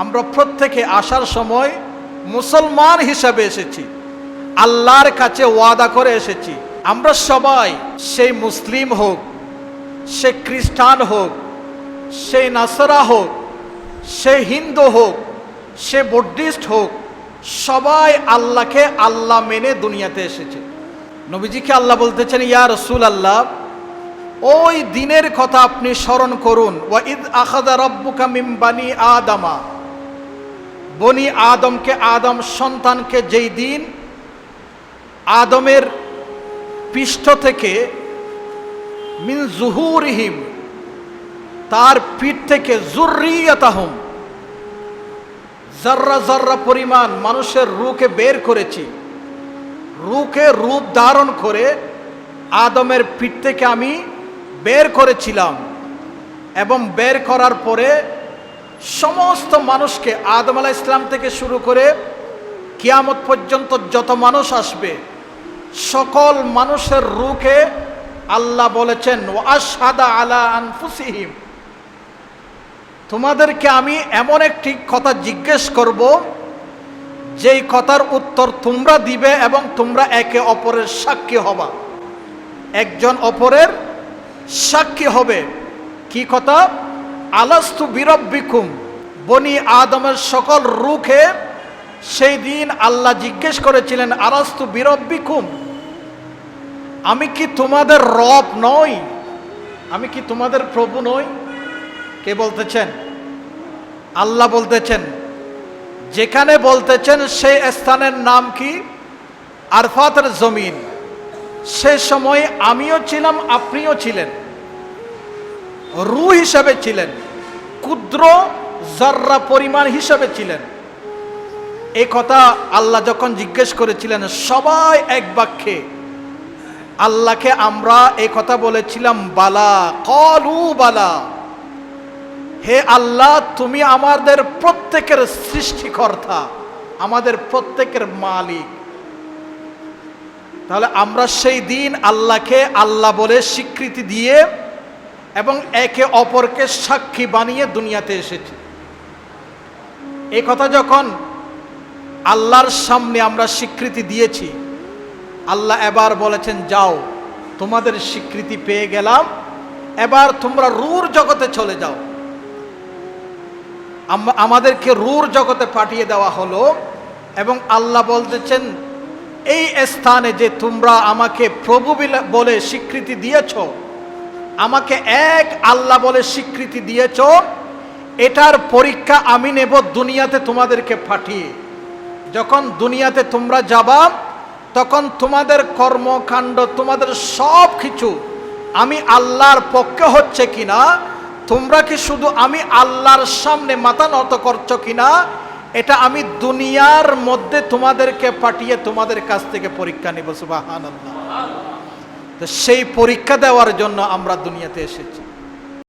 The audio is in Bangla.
আমরা প্রত্যেকে আসার সময় মুসলমান হিসাবে এসেছি, আল্লাহর কাছে ওয়াদা করে এসেছি। আমরা সবাই, সেই মুসলিম হোক, সে খ্রিস্টান হোক, সে নাসারা হোক, সে হিন্দু হোক, সে বুদ্ধিস্ট হোক, সবাই আল্লাহকে আল্লাহ মেনে দুনিয়াতে এসেছে। নবীজিকে আল্লাহ বলতেছেন, ইয়া রাসূল আল্লাহ, ওই দিনের কথা আপনি স্মরণ করুন। ওয়া ইদ আখাযা রাব্বুকা মিন বানি আদামা, বনি আদমকে, আদম সন্তানকে যেই দিন আদমের পৃষ্ঠ থেকে, মিন জুহুরিহিম, তার পিঠ থেকে, যুররিয়াতাহুম, যার্রা যার্রা পরিমাণ মানুষের রূহকে বের করেছি, রূহকে রূপ ধারণ করে আদমের পিঠ থেকে আমি বের করেছিলাম। এবং বের করার পরে সমস্ত মানুষকে, আদম আলাইহিস সালাম থেকে শুরু করে কিয়ামত পর্যন্ত যত মানুষ আসবে, সকল মানুষের রূহকে আল্লাহ বলেছেন, ওয়া আশহাদা আলা আনফুসিহিম, তোমাদেরকে আমি এমন একটি কথা জিজ্ঞেস করব, যেই কথার উত্তর তোমরা দিবে এবং তোমরা একে অপরের সাক্ষী হবা, একজন অপরের সাক্ষী হবে। কি কথা? আলাস্তু বিরব্বিকুম, বনি আদমের সকল রূহকে সেই দিন আল্লাহ জিজ্ঞেস করেছিলেন, আলাস্তু বিরব্বিকুম, আমি কি তোমাদের রব নই? আমি কি তোমাদের প্রভু নই? কে বলতেছেন? আল্লাহ বলতেছেন। যেখানে বলতেছেন সেই স্থানের নাম কি? আরফাতের জমিন। সে সময় আমিও ছিলাম, আপনিও ছিলেন, রূহ হিসাবে ছিলেন, ক্ষুদ্র যার্রা পরিমাণ হিসাবে ছিলেন। এই কথা আল্লাহ যখন জিজ্ঞেস করেছিলেন, সবাই এক বাক্যে আল্লাহকে আমরা এই কথা বলেছিলাম, বালা, ক্বালু বালা, হে আল্লাহ, তুমি আমাদের প্রত্যেকের সৃষ্টিকর্তা, আমাদের প্রত্যেকের মালিক। তাহলে আমরা সেই দিন আল্লাহকে আল্লাহ বলে স্বীকৃতি দিয়ে এবং একে অপরকে সাক্ষী বানিয়ে দুনিয়াতে এসেছি। এই কথা যখন আল্লাহর সামনে আমরা স্বীকৃতি দিয়েছি, আল্লাহ এবার বলেছেন, যাও, তোমাদের স্বীকৃতি পেয়ে গেলাম, এবার তোমরা রূহর জগতে চলে যাও। আমাদেরকে রূহর জগতে পাঠিয়ে দেওয়া হলো এবং আল্লাহ বলতেছেন, এই স্থানে যে তোমরা আমাকে প্রভু বলে স্বীকৃতি দিয়েছ, আমাকে এক আল্লাহ বলে স্বীকৃতি দিয়েছ, এটার পরীক্ষা আমি নেব দুনিয়াতে তোমাদেরকে পাঠিয়ে। যখন দুনিয়াতে তোমরা যাবা, তখন তোমাদের কর্মকাণ্ড, তোমাদের সব কিছু আমি আল্লাহর পক্ষে হচ্ছে কিনা, তোমরা কি শুধু আমি আল্লাহর সামনে মাথা নত করছো কিনা, এটা আমি দুনিয়ার মধ্যে তোমাদেরকে পাঠিয়ে তোমাদের কাছ থেকে পরীক্ষা নেব। সুবহানাল্লাহ। তো সেই পরীক্ষা দেওয়ার জন্য আমরা দুনিয়াতে এসেছি।